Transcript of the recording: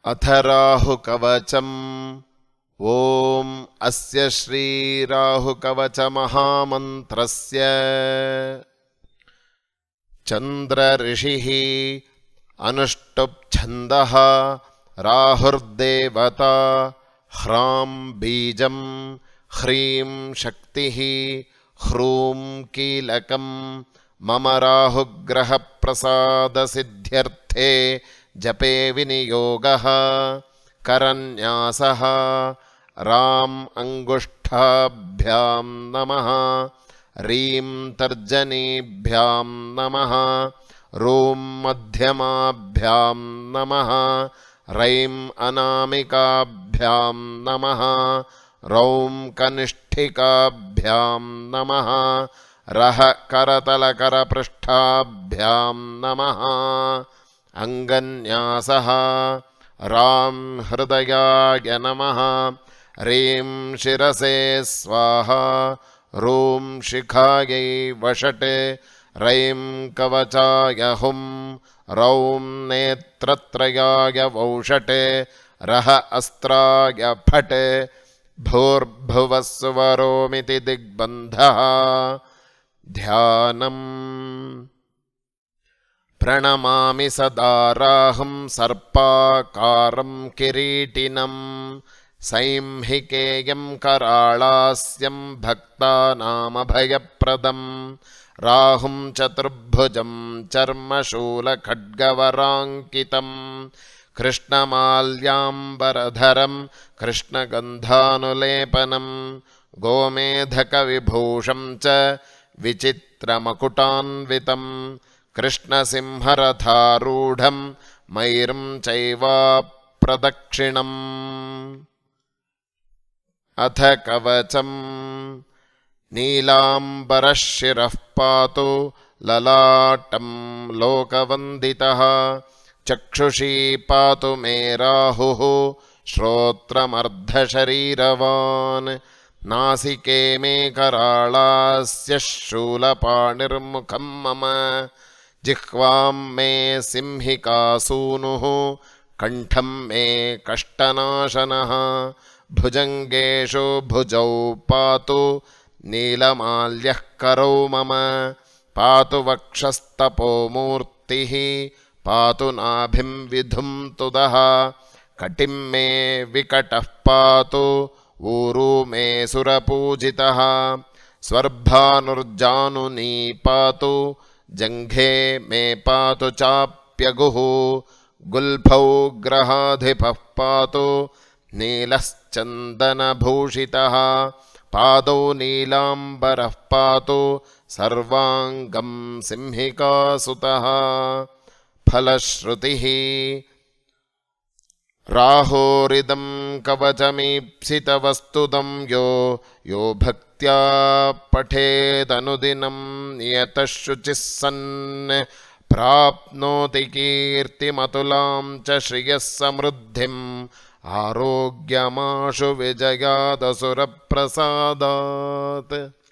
अथ राहुकवचम्। ॐ अस्य श्रीराहुकवचमहामन्त्रस्य चन्द्रऋषिः अनुष्टुप्छन्दः राहुर्देवता ह्रां बीजं ह्रीं शक्तिः ह्रूं कीलकं मम राहुग्रहप्रसादसिद्ध्यर्थे जपे विनियोगः। करन्यासः राम अंगुष्ठाभ्यां नमः, रीं तर्जनीभ्यां नमः, रूं मध्यमाभ्यां नमः, रैं अनामिकाभ्यां नमः, रौं कनिष्ठिकाभ्यां नमः, रः करतलकरपृष्ठाभ्यां नमः। अंगन्यासः रां हृदयाय नमः, रीं शिरसे स्वाहा, रूं शिखायै वषटे, रैं कवचाय हुं, रौं नेत्रत्रयाय वौषटे, रः अस्त्राय फटे, भूर्भुवः सुवरोमिति दिग्बन्धः। ध्यानम्। प्रणमामि सदा राहुं सर्पाकारं किरीटिनं, सैंहिकेयं कराळास्यं भक्तानामभयप्रदं, राहुं चतुर्भुजं चर्मशूलखड्गवराङ्कितं, कृष्णमाल्याम्बरधरं कृष्णगन्धानुलेपनं, गोमेधकविभूषं च विचित्रमकुटान्वितं, कृष्णसिंहरथारूढं मयूरं चैवाप्रदक्षिणम्। अथ कवचम्। नीलाम्बरः शिरः पातु ललाटं लोकवन्दितः, चक्षुषी पातु मे राहुः श्रोत्रमर्धशरीरवान्, नासिके मे कराळास्य शूलपाणिर्मुखं मम, जिह्वां मे सिंहिकासूनुः कण्ठं मे कष्टनाशनः, भुजङ्गेषु भुजौ पातु नीलमाल्यः करौ मम, पातु वक्षस्तपोमूर्तिः पातु नाभिं विधुं तुदः, कटिं मे विकटः पातु ऊरू मे सुरपूजितः, स्वर्भानुर्जानुनी पातु जङ्घे मे पातु चाप्यगुः, गुल्फौ ग्रहाधिपः पातु नीलश्चन्दनभूषितः, पादौ नीलाम्बरः पातु सर्वाङ्गं सिंहिकासुतः। फलश्रुतिः। राहोरिदं कवचमीप्सितवस्तुदं यो भक्त्या पठेदनुदिनं नियतः शुचिः सन्, प्राप्नोति कीर्तिमतुलां च श्रियः समृद्धिम्, आरोग्यमाशु विजयादसुरप्रसादात्।